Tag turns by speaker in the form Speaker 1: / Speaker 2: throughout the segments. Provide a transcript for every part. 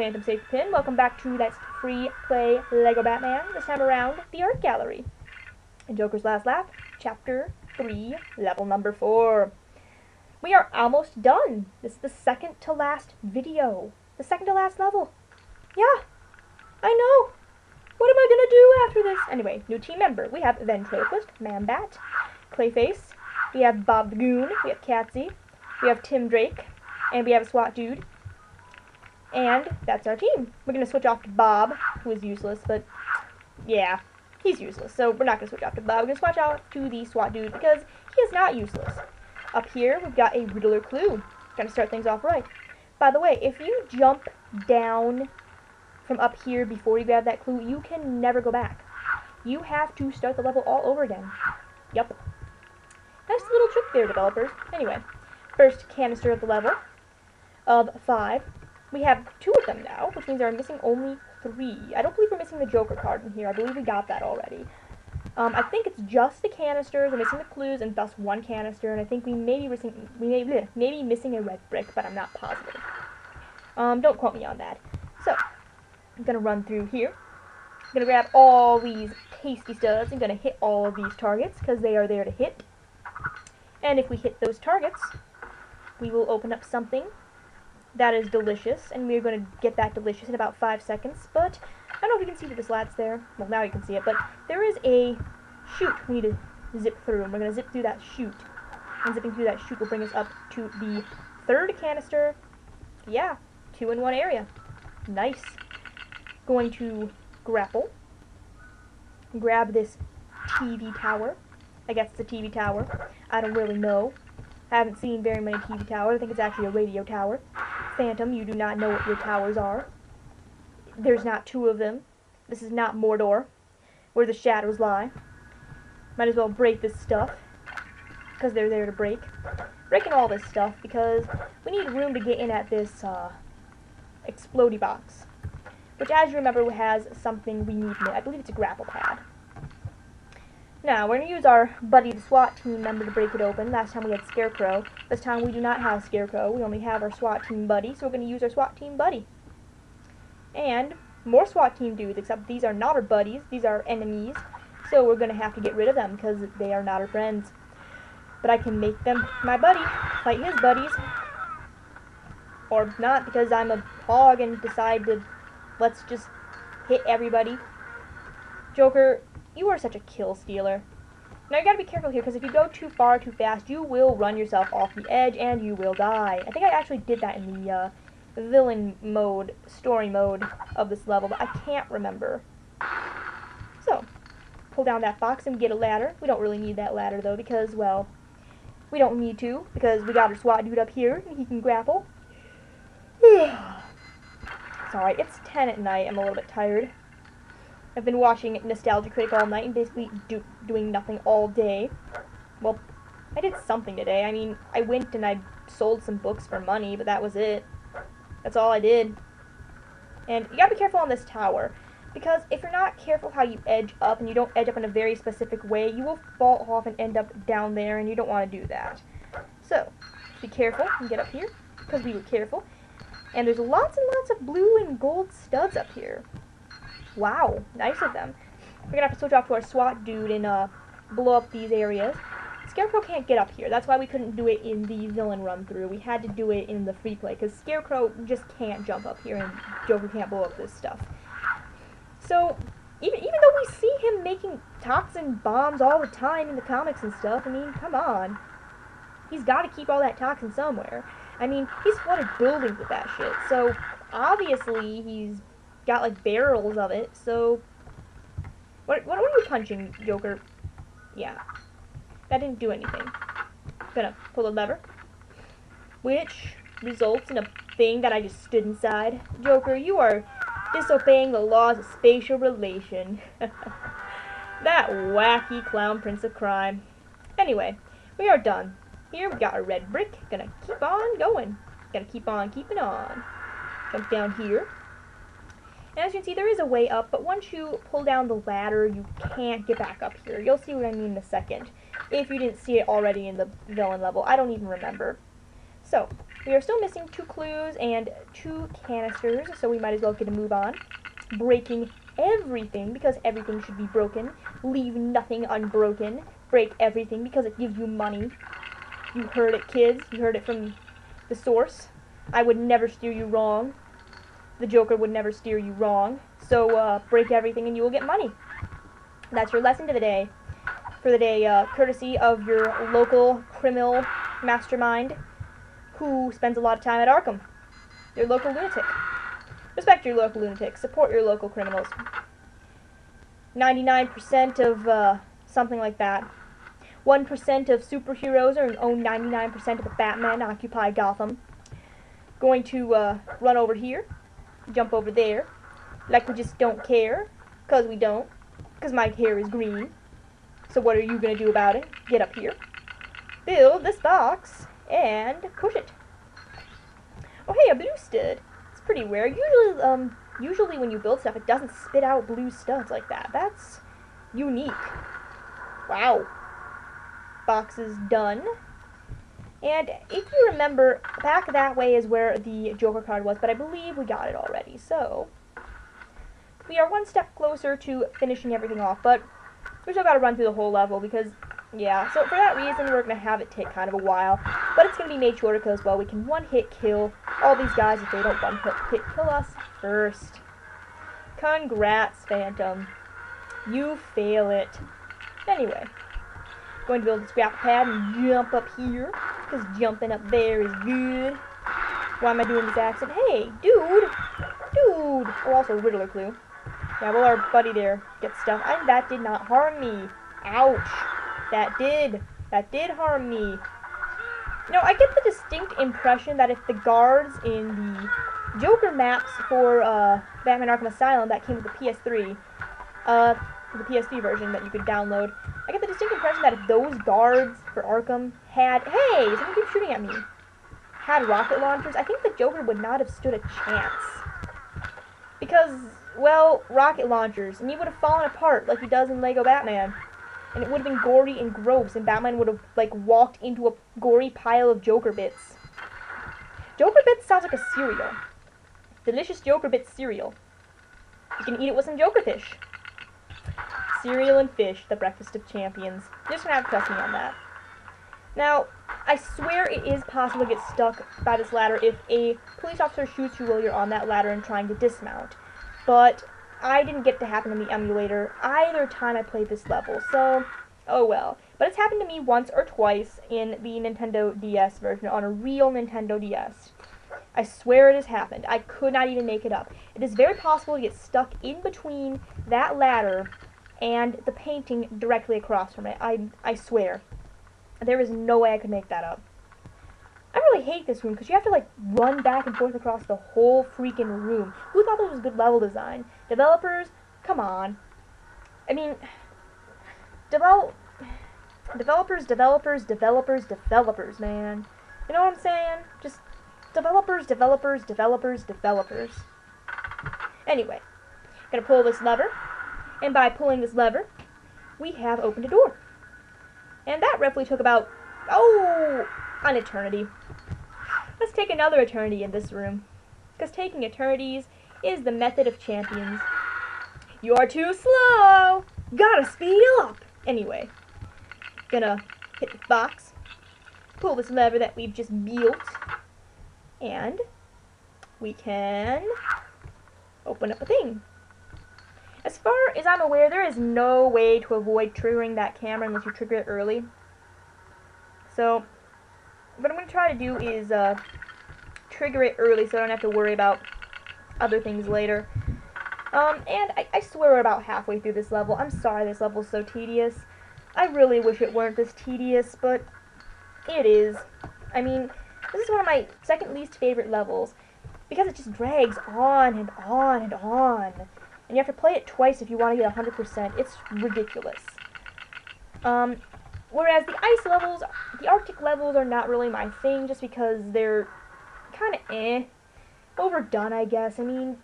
Speaker 1: Phantom Safe Pin. Welcome back to Let's Free Play Lego Batman. This time around, the art gallery. In Joker's Last Lap, Chapter 3, Level number 4. We are almost done. This is the second to last video. The second to last level. Yeah, I know. What am I gonna do after this? Anyway, new team member. We have Ventriloquist, Man-Bat, Clayface. We have Bob the Goon. We have Catsy. We have Tim Drake. And we have a SWAT dude. And that's our team. We're going to switch off to Bob, who is useless, but yeah, he's useless. So we're not going to switch off to Bob. We're going to switch out to the SWAT dude because he is not useless. Up here, we've got a Riddler clue. Got to start things off right. By the way, if you jump down from up here before you grab that clue, you can never go back. You have to start the level all over again. Yup. Nice little trick there, developers. Anyway, first canister of the level of 5. We have 2 of them now, which means we're missing only 3. I don't believe we're missing the Joker card in here. I believe we got that already. I think it's just the canisters. We're missing the clues, and thus 1 canister. And I think we may be missing a red brick, but I'm not positive. Don't quote me on that. So, I'm gonna run through here. I'm gonna grab all these tasty studs. I'm gonna hit all of these targets because they are there to hit. And if we hit those targets, we will open up something that is delicious, and we're going to get that delicious in about 5 seconds, but I don't know if you can see the slats there. Well, now you can see it, but there is a chute we need to zip through, and we're going to zip through that chute. And zipping through that chute will bring us up to the 3rd canister. Yeah, 2 in 1 area. Nice. Going to grapple. Grab this TV tower. I guess it's a TV tower. I don't really know. I haven't seen very many TV towers. I think it's actually a radio tower. Phantom, you do not know what your towers are. There's not 2 of them. This is not Mordor, where the shadows lie. Might as well break this stuff, because they're there to break. Breaking all this stuff, because we need room to get in at this explodey box, which, as you remember, has something we need in it. I believe it's a grapple pad. Now, we're going to use our buddy, the SWAT team member, to break it open. Last time we had Scarecrow. This time we do not have Scarecrow. We only have our SWAT team buddy, so we're going to use our SWAT team buddy. And more SWAT team dudes, except these are not our buddies. These are enemies. So we're going to have to get rid of them because they are not our friends. But I can make them my buddy, fight his buddies. Or not, because I'm a hog and decide to, let's just hit everybody. Joker, you are such a kill stealer. Now you gotta be careful here, because if you go too far too fast, you will run yourself off the edge and you will die. I think I actually did that in the villain mode, story mode of this level, but I can't remember. So, pull down that box and get a ladder. We don't really need that ladder though, because, well, we don't need to, because we got our SWAT dude up here and he can grapple. Sorry, it's 10 at night. I'm a little bit tired. I've been watching Nostalgia Critic all night and basically doing nothing all day. Well, I did something today. I mean, I went and I sold some books for money, but that was it. That's all I did. And you gotta be careful on this tower, because if you're not careful how you edge up, and you don't edge up in a very specific way, you will fall off and end up down there, and you don't want to do that. So, be careful and get up here, because we were careful. And there's lots and lots of blue and gold studs up here. Wow, nice of them. We're gonna have to switch off to our SWAT dude and blow up these areas. Scarecrow can't get up here. That's why we couldn't do it in the villain run through. We had to do it in the free play, because Scarecrow just can't jump up here and Joker can't blow up this stuff. So, even though we see him making toxin bombs all the time in the comics and stuff, I mean, come on. He's got to keep all that toxin somewhere. I mean, he's flooded buildings with that shit, so obviously he's got like barrels of it, so what are you punching, Joker? Yeah, that didn't do anything. Gonna pull a lever, which results in a thing that I just stood inside. Joker, you are disobeying the laws of spatial relation. That wacky clown prince of crime. Anyway, we are done. Here we got a red brick. Gonna keep on going. Gonna keep on keeping on. Jump down here. And as you can see, there is a way up, but once you pull down the ladder, you can't get back up here. You'll see what I mean in a second. If you didn't see it already in the villain level. I don't even remember. So, We are still missing 2 clues and 2 canisters, so we might as well get a move on. Breaking everything, because everything should be broken. Leave nothing unbroken. Break everything, because it gives you money. You heard it, kids. You heard it from the source. I would never steer you wrong. The Joker would never steer you wrong. So, break everything and you will get money. That's your lesson to the day. For the day, courtesy of your local criminal mastermind who spends a lot of time at Arkham. Your local lunatic. Respect your local lunatic. Support your local criminals. 99% of, something like that. 1% of superheroes own 99% of the Batman occupy Gotham. Going to, run over here. Jump over there. Like we just don't care. 'Cause we don't. 'Cause my hair is green. So what are you gonna do about it? Get up here. Build this box. And push it. Oh hey, a blue stud. It's pretty rare. Usually when you build stuff, it doesn't spit out blue studs like that. That's unique. Wow. Box is done. And if you remember, back that way is where the Joker card was, but I believe we got it already. So, we are one step closer to finishing everything off, but we still gotta run through the whole level because, yeah. So for that reason, we're gonna have it take kind of a while, but it's gonna be made shorter because, well, we can one-hit kill all these guys if they don't one-hit kill us first. Congrats, Phantom. You fail it. Anyway, going to build this grapple pad and jump up here, because jumping up there is good. Why am I doing this accent? Hey, dude! Dude! Oh, also Riddler clue. Yeah, well, our buddy there gets stuff. That did not harm me. Ouch. That did harm me. No, I get the distinct impression that if the guards in the Joker maps for Batman Arkham Asylum that came with the PS3, the PS3 version that you could download, I get the distinct impression that if those guards for Arkham had, hey, someone keeps shooting at me, had rocket launchers, I think the Joker would not have stood a chance. Because, well, rocket launchers, and he would have fallen apart like he does in Lego Batman. And it would have been gory and gross, and Batman would have, like, walked into a gory pile of Joker bits. Joker bits sounds like a cereal. Delicious Joker bits cereal. You can eat it with some Joker fish. Cereal and fish, the breakfast of champions. You're just gonna have to trust me on that. Now, I swear it is possible to get stuck by this ladder if a police officer shoots you while you're on that ladder and trying to dismount. But I didn't get to happen in the emulator either time I played this level, so oh well. But it's happened to me once or twice in the Nintendo DS version, on a real Nintendo DS. I swear it has happened. I could not even make it up. It is very possible to get stuck in between that ladder and the painting directly across from it. I swear. There is no way I could make that up. I really hate this room because you have to, like, run back and forth across the whole freaking room. Who thought this was good level design? Developers? Come on. I mean, developers, man. You know what I'm saying? Just developers. Anyway, gonna pull this lever, and by pulling this lever, we have opened a door. And that roughly took about, an eternity. Let's take another eternity in this room, because taking eternities is the method of champions. You're too slow! Gotta speed up! Anyway, gonna hit the box, pull this lever that we've just built, and we can open up a thing. As far as I'm aware, there is no way to avoid triggering that camera unless you trigger it early. So, what I'm going to try to do is trigger it early so I don't have to worry about other things later. And I swear we're about halfway through this level. I'm sorry this level's so tedious. I really wish it weren't this tedious, but it is. I mean, this is one of my second least favorite levels, because it just drags on and on and on. And you have to play it twice if you want to get 100%. It's ridiculous. Whereas the ice levels, the Arctic levels are not really my thing, just because they're kind of overdone, I guess. I mean,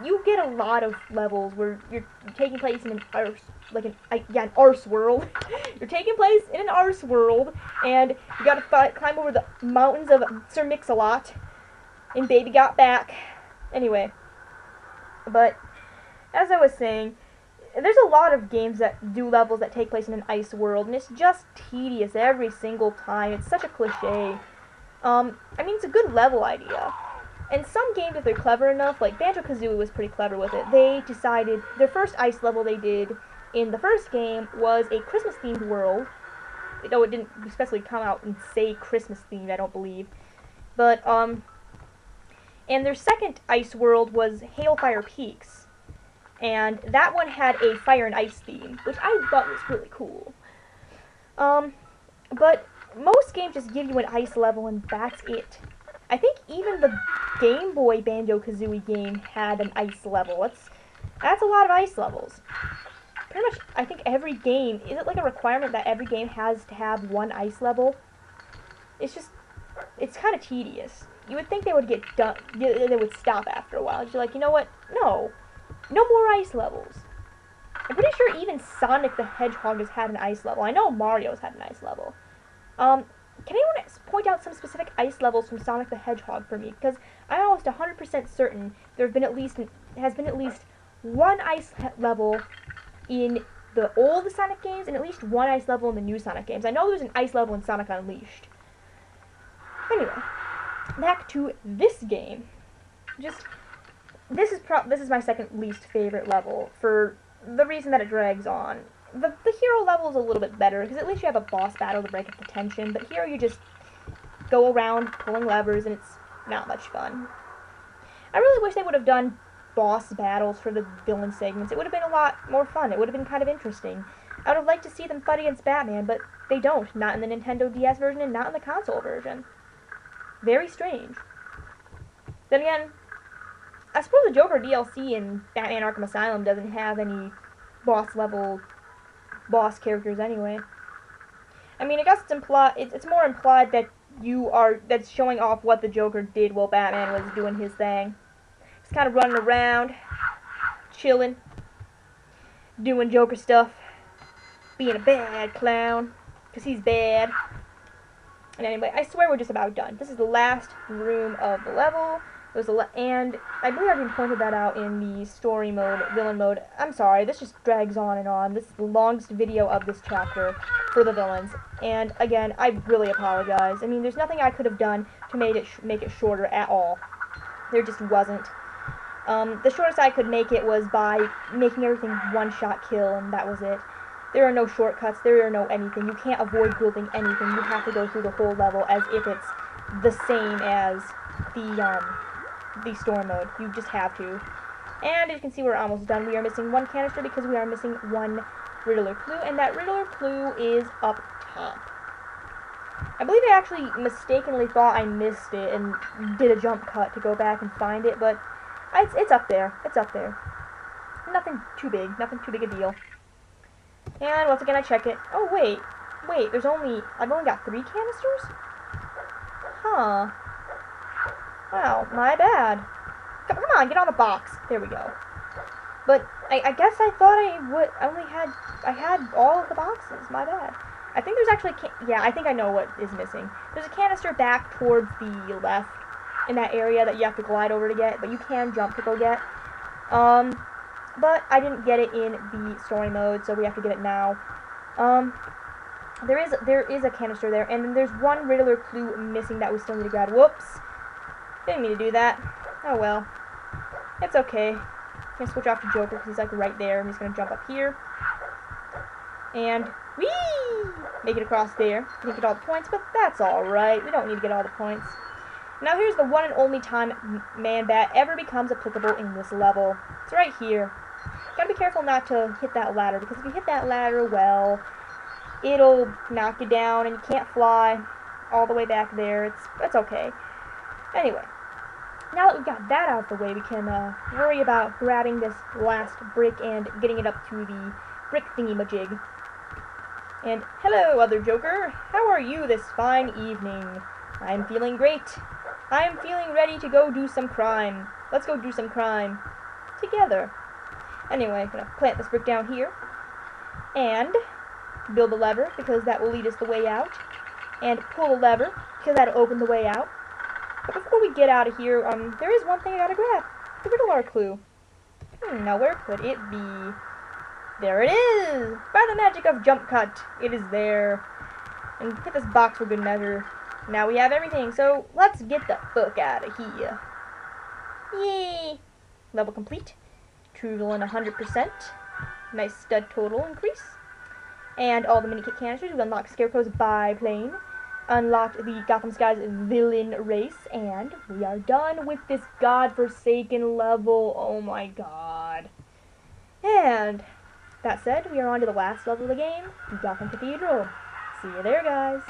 Speaker 1: you get a lot of levels where you're taking place in an arse, like an arse world. You're taking place in an arse world, and you gotta climb over the mountains of Sir Mix-a-Lot, and Baby got back. Anyway, but as I was saying, there's a lot of games that do levels that take place in an ice world, and it's just tedious every single time. It's such a cliche. I mean, it's a good level idea. And some games, if they're clever enough, like Banjo-Kazooie was pretty clever with it, they decided, their first ice level they did in the first game was a Christmas-themed world. Though it didn't especially come out and say Christmas-themed, I don't believe. But, and their second ice world was Hailfire Peaks. And that one had a fire and ice theme, which I thought was really cool. But most games just give you an ice level and that's it. I think even the Game Boy Banjo-Kazooie game had an ice level. That's a lot of ice levels. Pretty much, I think every game, is it like a requirement that every game has to have one ice level? It's kind of tedious. You would think they would get done, they would stop after a while. You're like, you know what? No more ice levels. I'm pretty sure even Sonic the Hedgehog has had an ice level. I know Mario's had an ice level. Can anyone point out some specific ice levels from Sonic the Hedgehog for me? Because I'm almost 100% certain has been at least one ice level in the old Sonic games, and at least one ice level in the new Sonic games. I know there's an ice level in Sonic Unleashed. Anyway, back to this game. This is my second least favorite level for the reason that it drags on. The hero level is a little bit better, because at least you have a boss battle to break up the tension, but here you just go around pulling levers, and it's not much fun. I really wish they would have done boss battles for the villain segments. It would have been a lot more fun. It would have been kind of interesting. I would have liked to see them fight against Batman, but they don't. Not in the Nintendo DS version, and not in the console version. Very strange. Then again, I suppose the Joker DLC in Batman Arkham Asylum doesn't have any boss characters anyway. I mean, I guess it's more implied that that's showing off what the Joker did while Batman was doing his thing. Just kind of running around, chilling, doing Joker stuff, being a bad clown, because he's bad. And anyway, I swear we're just about done. This is the last room of the level. And I believe I even pointed that out in the story mode, villain mode. I'm sorry, this just drags on and on. This is the longest video of this chapter for the villains. And again, I really apologize. I mean, there's nothing I could have done to make it shorter at all. There just wasn't. The shortest I could make it was by making everything one-shot kill, and that was it. There are no shortcuts, there are no anything. You can't avoid building anything. You have to go through the whole level as if it's the same as the storm mode. You just have to. And as you can see, we're almost done. We are missing one canister because we are missing one Riddler clue, and that Riddler clue is up top. I believe I actually mistakenly thought I missed it and did a jump cut to go back and find it, but it's up there. It's up there. Nothing too big a deal. And once again, I check it. Oh, wait, I've only got 3 canisters? Huh. Wow, my bad. Come on, get on the box. There we go. But I guess I thought I had all of the boxes. My bad. I think there's actually, yeah, I think I know what is missing. There's a canister back towards the left in that area that you have to glide over to get, but you can jump to go get. But I didn't get it in the story mode, so we have to get it now. There is a canister there, and then there's one Riddler clue missing that we still need to grab. Whoops. Didn't mean to do that. Oh well. It's okay. I'm gonna switch off to Joker because he's like right there, and he's gonna jump up here. And whee! Make it across there. Didn't get all the points, but that's alright. We don't need to get all the points. Now here's the one and only time Man-Bat ever becomes applicable in this level. It's right here. Gotta be careful not to hit that ladder, because if you hit that ladder, well, it'll knock you down, and you can't fly all the way back there. It's okay. Anyway, now that we've got that out of the way, we can worry about grabbing this last brick and getting it up to the brick thingy-majig. And hello, other Joker. How are you this fine evening? I'm feeling great. I'm feeling ready to go do some crime. Let's go do some crime. together. Anyway, I'm gonna plant this brick down here and build the lever because that will lead us the way out, and pull the lever because that'll open the way out. But before we get out of here, there is one thing I gotta grab. The Riddler clue. Now where could it be? There it is! By the magic of jump cut, it is there. And hit this box for good measure. Now we have everything, so let's get the fuck out of here. Yay! Level complete. True rolling 100%. Nice stud total increase. And all the mini kit canisters. We unlocked Scarecrow's biplane. Unlocked the Gotham Skies villain race. And we are done with this godforsaken level. Oh my god. And that said, we are on to the last level of the game, Gotham Cathedral. See you there, guys.